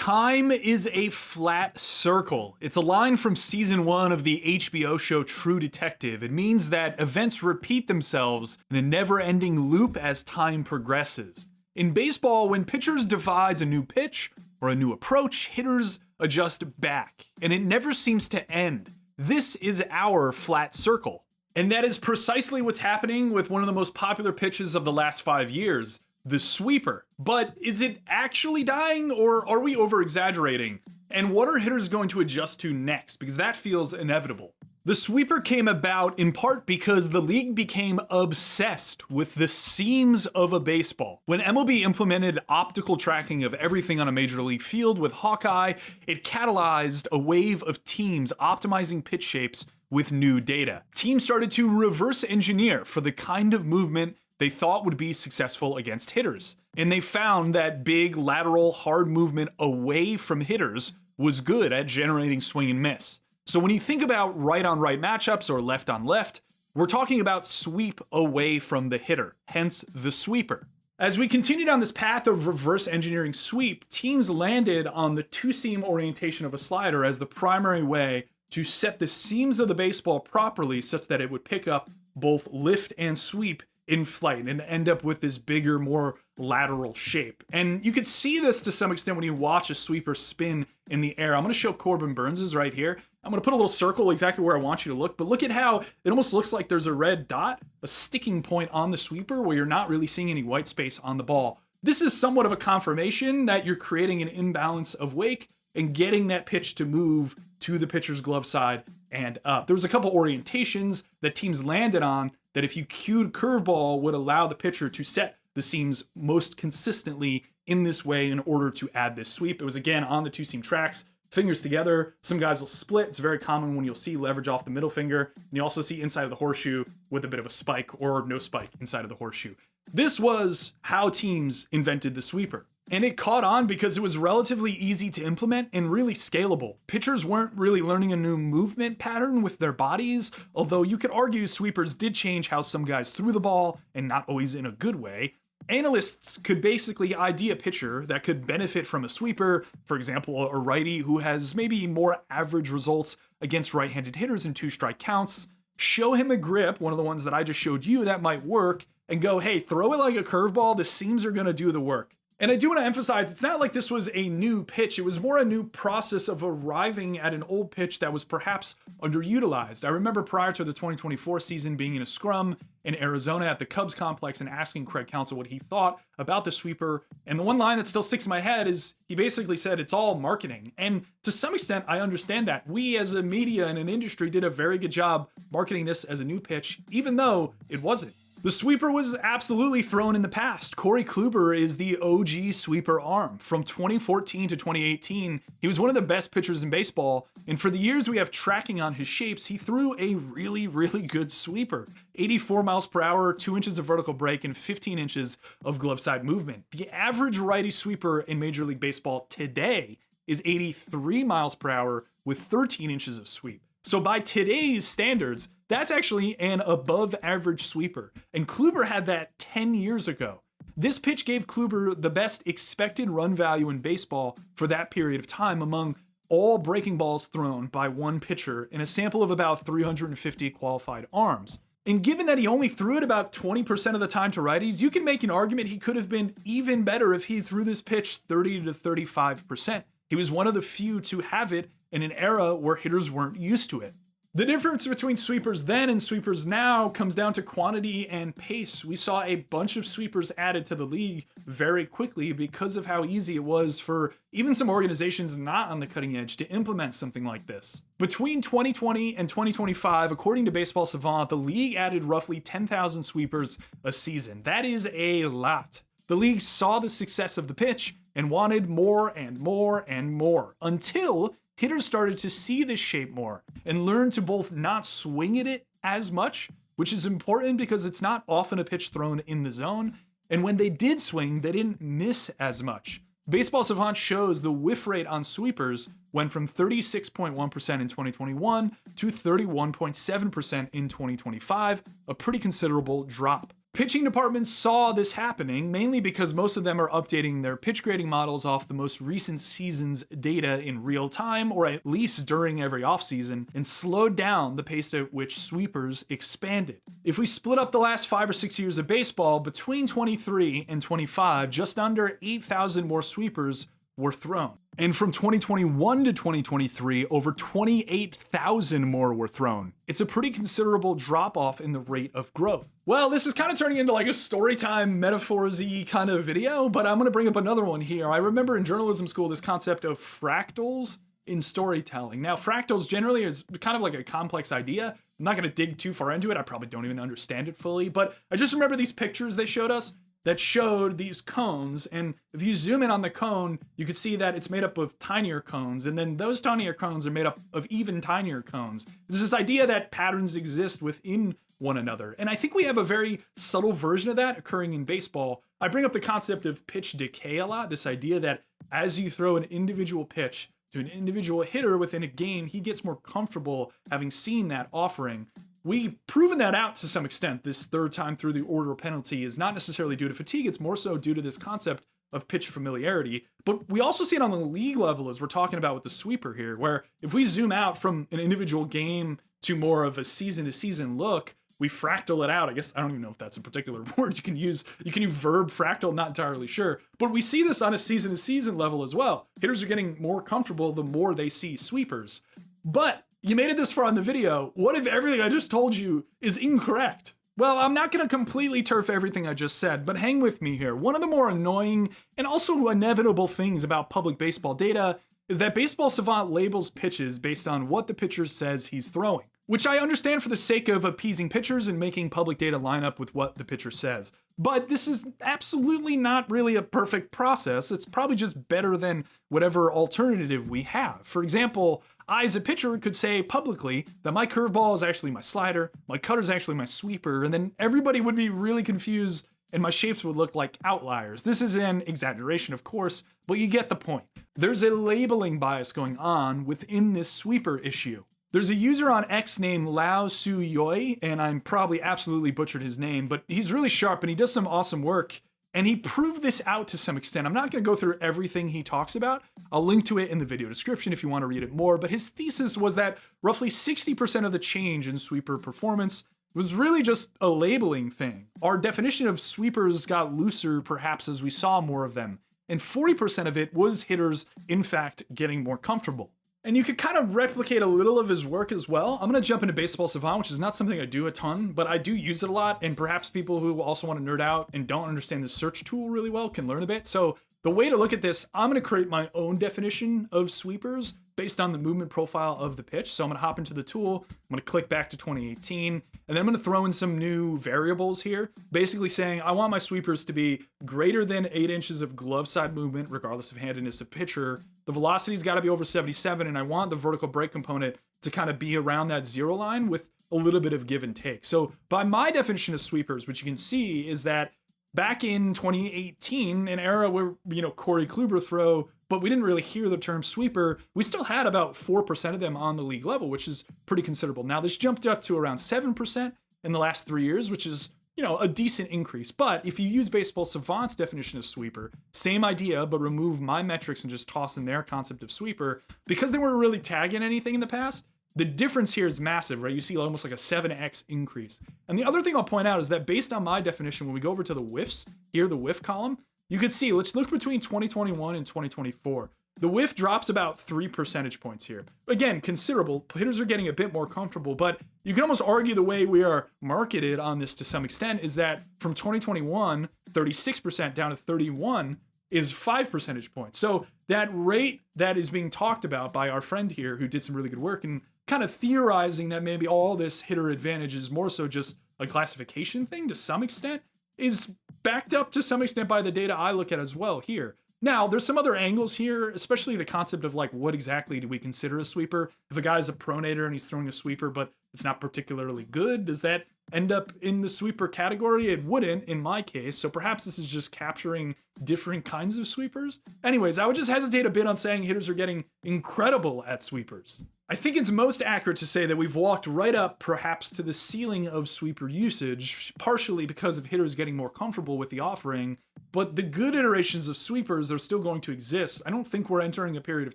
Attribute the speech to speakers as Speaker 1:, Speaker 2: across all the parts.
Speaker 1: Time is a flat circle. It's a line from season 1 of the HBO show True Detective. It means that events repeat themselves in a never-ending loop as time progresses. In baseball, when pitchers devise a new pitch or a new approach, hitters adjust back, and it never seems to end. This is our flat circle. And that is precisely what's happening with one of the most popular pitches of the last 5 years, the sweeper. But is it actually dying, or are we over-exaggerating? And what are hitters going to adjust to next? Because that feels inevitable. The sweeper came about in part because the league became obsessed with the seams of a baseball. When MLB implemented optical tracking of everything on a major league field with Hawkeye, it catalyzed a wave of teams optimizing pitch shapes with new data. Teams started to reverse engineer for the kind of movement they thought would be successful against hitters. And they found that big, lateral, hard movement away from hitters was good at generating swing and miss. So when you think about right-on-right matchups or left-on-left, we're talking about sweep away from the hitter, hence the sweeper. As we continue down this path of reverse engineering sweep, teams landed on the two-seam orientation of a slider as the primary way to set the seams of the baseball properly such that it would pick up both lift and sweep in flight and end up with this bigger, more lateral shape. And you could see this to some extent when you watch a sweeper spin in the air. I'm going to show Corbin Burns's right here. I'm going to put a little circle exactly where I want you to look, but look at how it almost looks like there's a red dot, a sticking point on the sweeper where you're not really seeing any white space on the ball. This is somewhat of a confirmation that you're creating an imbalance of wake and getting that pitch to move to the pitcher's glove side and up. There was a couple orientations that teams landed on that if you cued curveball would allow the pitcher to set the seams most consistently in this way in order to add this sweep. It was again on the two-seam tracks, fingers together. Some guys will split. It's very common when you'll see leverage off the middle finger. And you also see inside of the horseshoe with a bit of a spike or no spike inside of the horseshoe. This was how teams invented the sweeper. And it caught on because it was relatively easy to implement and really scalable. Pitchers weren't really learning a new movement pattern with their bodies, although you could argue sweepers did change how some guys threw the ball, and not always in a good way. Analysts could basically ID a pitcher that could benefit from a sweeper, for example, a righty who has maybe more average results against right-handed hitters in two-strike counts, show him a grip, one of the ones that I just showed you that might work, and go, hey, throw it like a curveball, the seams are going to do the work. And I do want to emphasize, it's not like this was a new pitch. It was more a new process of arriving at an old pitch that was perhaps underutilized. I remember prior to the 2024 season being in a scrum in Arizona at the Cubs complex and asking Craig Counsell what he thought about the sweeper. And the one line that still sticks in my head is he basically said it's all marketing. And to some extent, I understand that. We as a media and an industry did a very good job marketing this as a new pitch, even though it wasn't. The sweeper was absolutely thrown in the past. Corey Kluber is the OG sweeper arm. From 2014 to 2018, he was one of the best pitchers in baseball, and for the years we have tracking on his shapes, he threw a really, really good sweeper. 84 miles per hour, 2 inches of vertical break, and 15 inches of glove side movement. The average righty sweeper in Major League Baseball today is 83 miles per hour with 13 inches of sweep. So by today's standards, that's actually an above average sweeper. And Kluber had that 10 years ago. This pitch gave Kluber the best expected run value in baseball for that period of time among all breaking balls thrown by one pitcher in a sample of about 350 qualified arms. And given that he only threw it about 20% of the time to righties, you can make an argument he could have been even better if he threw this pitch 30 to 35%. He was one of the few to have it in an era where hitters weren't used to it. The difference between sweepers then and sweepers now comes down to quantity and pace. We saw a bunch of sweepers added to the league very quickly because of how easy it was for even some organizations not on the cutting edge to implement something like this. Between 2020 and 2025, according to Baseball Savant, the league added roughly 10,000 sweepers a season. That is a lot. The league saw the success of the pitch and wanted more and more and more until hitters started to see this shape more and learn to both not swing at it as much, which is important because it's not often a pitch thrown in the zone, and when they did swing, they didn't miss as much. Baseball Savant shows the whiff rate on sweepers went from 36.1% in 2021 to 31.7% in 2025, a pretty considerable drop. Pitching departments saw this happening, mainly because most of them are updating their pitch grading models off the most recent season's data in real time, or at least during every offseason, and slowed down the pace at which sweepers expanded. If we split up the last 5 or 6 years of baseball, between 23 and 25, just under 8,000 more sweepers were thrown. And from 2021 to 2023, over 28,000 more were thrown. It's a pretty considerable drop off in the rate of growth. Well, this is kind of turning into like a storytime metaphors-y kind of video, but I'm going to bring up another one here. I remember in journalism school this concept of fractals in storytelling. Now, fractals generally is kind of like a complex idea. I'm not going to dig too far into it. I probably don't even understand it fully, but I just remember these pictures they showed us that showed these cones, and if you zoom in on the cone, you could see that it's made up of tinier cones, and then those tinier cones are made up of even tinier cones. There's this idea that patterns exist within one another, and I think we have a very subtle version of that occurring in baseball. I bring up the concept of pitch decay a lot, this idea that as you throw an individual pitch to an individual hitter within a game, he gets more comfortable having seen that offering. We've proven that out to some extent. This third time through the order penalty is not necessarily due to fatigue. It's more so due to this concept of pitch familiarity. But we also see it on the league level, as we're talking about with the sweeper here, where if we zoom out from an individual game to more of a season-to-season look, we fractal it out. I guess I don't even know if that's a particular word you can use. You can use verb fractal, not entirely sure. But we see this on a season-to-season level as well. Hitters are getting more comfortable the more they see sweepers. But you made it this far in the video. What if everything I just told you is incorrect? Well, I'm not going to completely turf everything I just said, but hang with me here. One of the more annoying and also inevitable things about public baseball data is that Baseball Savant labels pitches based on what the pitcher says he's throwing, which I understand for the sake of appeasing pitchers and making public data line up with what the pitcher says. But this is absolutely not really a perfect process. It's probably just better than whatever alternative we have. For example, I, as a pitcher, could say publicly that my curveball is actually my slider, my cutter is actually my sweeper, and then everybody would be really confused and my shapes would look like outliers. This is an exaggeration, of course, but you get the point. There's a labeling bias going on within this sweeper issue. There's a user on X named Lao Su Yoi, and I'm probably absolutely butchered his name, but he's really sharp and he does some awesome work. And he proved this out to some extent. I'm not going to go through everything he talks about. I'll link to it in the video description if you want to read it more. But his thesis was that roughly 60% of the change in sweeper performance was really just a labeling thing. Our definition of sweepers got looser perhaps as we saw more of them. And 40% of it was hitters, in fact, getting more comfortable. And you could kind of replicate a little of his work as well. I'm going to jump into Baseball Savant, which is not something I do a ton, but I do use it a lot. And perhaps people who also want to nerd out and don't understand the search tool really well can learn a bit. So the way to look at this, I'm going to create my own definition of sweepers based on the movement profile of the pitch. So I'm going to hop into the tool. I'm going to click back to 2018. And then I'm going to throw in some new variables here, basically saying I want my sweepers to be greater than 8 inches of glove side movement, regardless of handedness of pitcher. The velocity's got to be over 77, and I want the vertical break component to kind of be around that 0 line with a little bit of give and take. So by my definition of sweepers, which you can see is that back in 2018, an era where, Corey Kluber throw, but we didn't really hear the term sweeper, we still had about 4% of them on the league level, which is pretty considerable. Now, this jumped up to around 7% in the last 3 years, which is, a decent increase. But if you use Baseball Savant's definition of sweeper, same idea, but remove my metrics and just toss in their concept of sweeper, because they weren't really tagging anything in the past, the difference here is massive, right? You see almost like a 7x increase. And the other thing I'll point out is that based on my definition, when we go over to the whiffs, here, the whiff column, you can see, let's look between 2021 and 2024. The whiff drops about 3 percentage points here. Again, considerable. Hitters are getting a bit more comfortable, but you can almost argue the way we are marketed on this to some extent is that from 2021, 36% down to 31 is 5 percentage points. So that rate that is being talked about by our friend here who did some really good work and kind of theorizing that maybe all this hitter advantage is more so just a classification thing to some extent is backed up to some extent by the data I look at as well here. Now, there's some other angles here, especially the concept of like, what exactly do we consider a sweeper? If a guy's a pronator and he's throwing a sweeper, but it's not particularly good. Does that end up in the sweeper category? It wouldn't in my case. So perhaps this is just capturing different kinds of sweepers. Anyways, I would just hesitate a bit on saying hitters are getting incredible at sweepers. I think it's most accurate to say that we've walked right up perhaps to the ceiling of sweeper usage, partially because of hitters getting more comfortable with the offering, but the good iterations of sweepers are still going to exist. I don't think we're entering a period of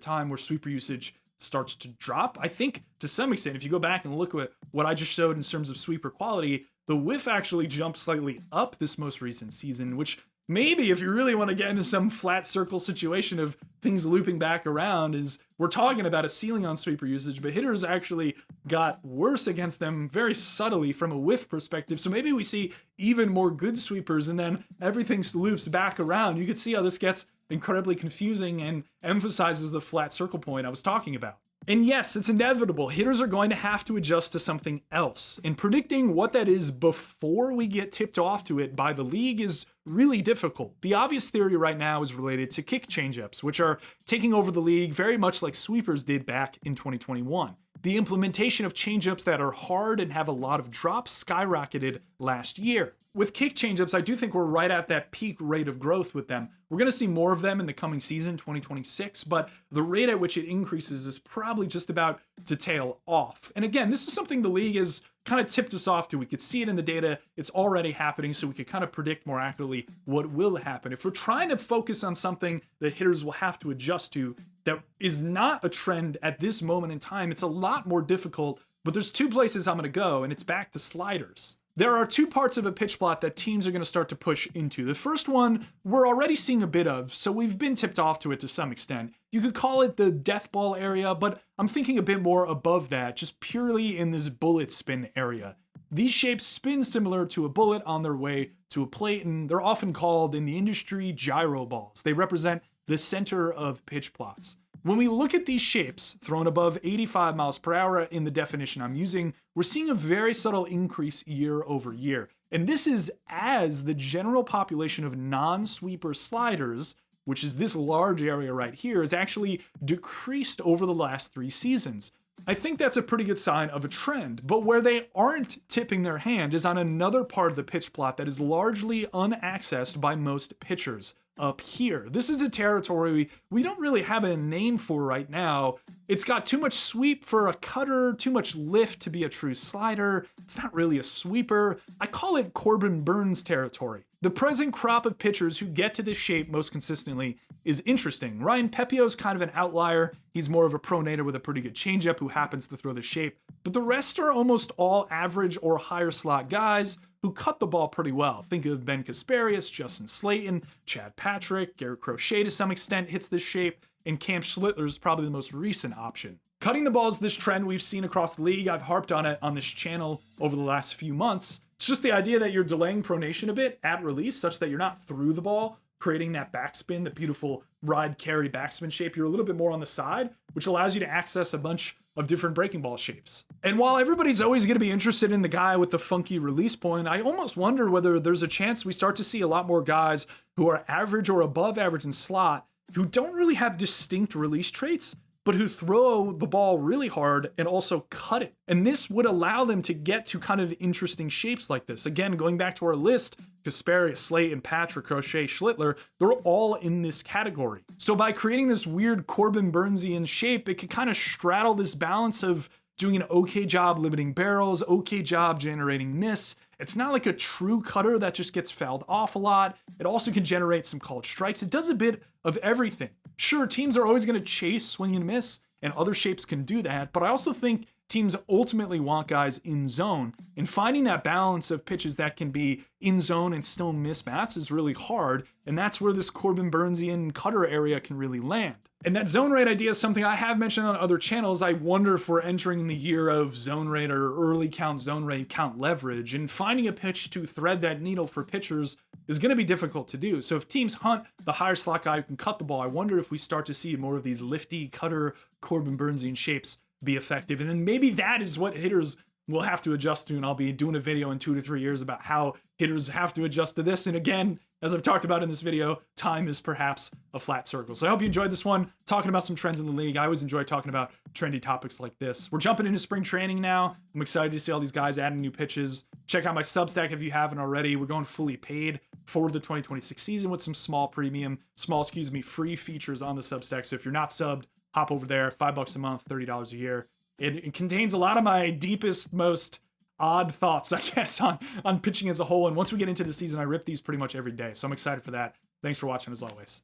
Speaker 1: time where sweeper usage starts to drop. I think to some extent, if you go back and look at what I just showed in terms of sweeper quality, the whiff actually jumped slightly up this most recent season, which maybe if you really want to get into some flat circle situation of things looping back around, is we're talking about a ceiling on sweeper usage, but hitters actually got worse against them very subtly from a whiff perspective. So maybe we see even more good sweepers and then everything loops back around. You could see how this gets incredibly confusing and emphasizes the flat circle point I was talking about. And yes, it's inevitable. Hitters are going to have to adjust to something else. And predicting what that is before we get tipped off to it by the league is really difficult. The obvious theory right now is related to kick changeups, which are taking over the league very much like sweepers did back in 2021. The implementation of changeups that are hard and have a lot of drops skyrocketed last year. With kick changeups, I do think we're right at that peak rate of growth with them. We're going to see more of them in the coming season, 2026, but the rate at which it increases is probably just about to tail off. And again, this is something the league has kind of tipped us off to. We could see it in the data. It's already happening, so we could kind of predict more accurately what will happen. If we're trying to focus on something that hitters will have to adjust to that is not a trend at this moment in time, it's a lot more difficult, but there's two places I'm going to go, and it's back to sliders. There are two parts of a pitch plot that teams are going to start to push into. The first one we're already seeing a bit of, so we've been tipped off to it to some extent. You could call it the death ball area, but I'm thinking a bit more above that, just purely in this bullet spin area. These shapes spin similar to a bullet on their way to a plate, and they're often called in the industry gyro balls. They represent the center of pitch plots. When we look at these shapes thrown above 85 miles per hour in the definition I'm using, we're seeing a very subtle increase year over year. And this is as the general population of non-sweeper sliders, which is this large area right here, is actually decreased over the last 3 seasons. I think that's a pretty good sign of a trend, but where they aren't tipping their hand is on another part of the pitch plot that is largely unaccessed by most pitchers. Up here. This is a territory we don't really have a name for right now. It's got too much sweep for a cutter, too much lift to be a true slider. It's not really a sweeper. I call it Corbin Burns territory. The present crop of pitchers who get to this shape most consistently is interesting. Ryan Pepio's kind of an outlier. He's more of a pronator with a pretty good changeup who happens to throw the shape, but the rest are almost all average or higher slot guys who cut the ball pretty well. Think of Ben Kasparius, Justin Slayton, Chad Patrick, Garrett Crochet to some extent hits this shape, and Cam Schlittler is probably the most recent option. Cutting the ball is this trend we've seen across the league. I've harped on it on this channel over the last few months. It's just the idea that you're delaying pronation a bit at release such that you're not through the ball, creating that backspin, the beautiful ride carry backspin shape. You're a little bit more on the side, which allows you to access a bunch of different breaking ball shapes. And while everybody's always going to be interested in the guy with the funky release point, I almost wonder whether there's a chance we start to see a lot more guys who are average or above average in slot who don't really have distinct release traits, but who throw the ball really hard and also cut it. And this would allow them to get to kind of interesting shapes like this. Again, going back to our list, Kasparius, Slayton, Patrick, Crochet, Schlittler, they're all in this category. So by creating this weird Corbin Burnsian shape, it could kind of straddle this balance of doing an okay job limiting barrels, okay job generating miss. It's not like a true cutter that just gets fouled off a lot. It also can generate some called strikes. It does a bit of everything. Sure, teams are always going to chase swing and miss, and other shapes can do that, but I also think teams ultimately want guys in zone, and finding that balance of pitches that can be in zone and still miss bats is really hard, and that's where this Corbin Burnsian cutter area can really land. And that zone rate idea is something I have mentioned on other channels. I wonder if we're entering the year of zone rate or early count zone rate count leverage, and finding a pitch to thread that needle for pitchers is going to be difficult to do. So if teams hunt the higher slot guy who can cut the ball, I wonder if we start to see more of these lifty cutter Corbin Burnsian shapes be effective. And then maybe that is what hitters will have to adjust to, and I'll be doing a video in 2 to 3 years about how hitters have to adjust to this. And again, as I've talked about in this video, time is perhaps a flat circle. So I hope you enjoyed this one, talking about some trends in the league. I always enjoy talking about trendy topics like this. We're jumping into spring training now. I'm excited to see all these guys adding new pitches. Check out my Substack if you haven't already. We're going fully paid for the 2026 season with some free features on the Substack. So if you're not subbed, hop over there, $5 a month, $30 a year. It contains a lot of my deepest, most odd thoughts, I guess, on pitching as a whole. And once we get into the season, I rip these pretty much every day. So I'm excited for that. Thanks for watching as always.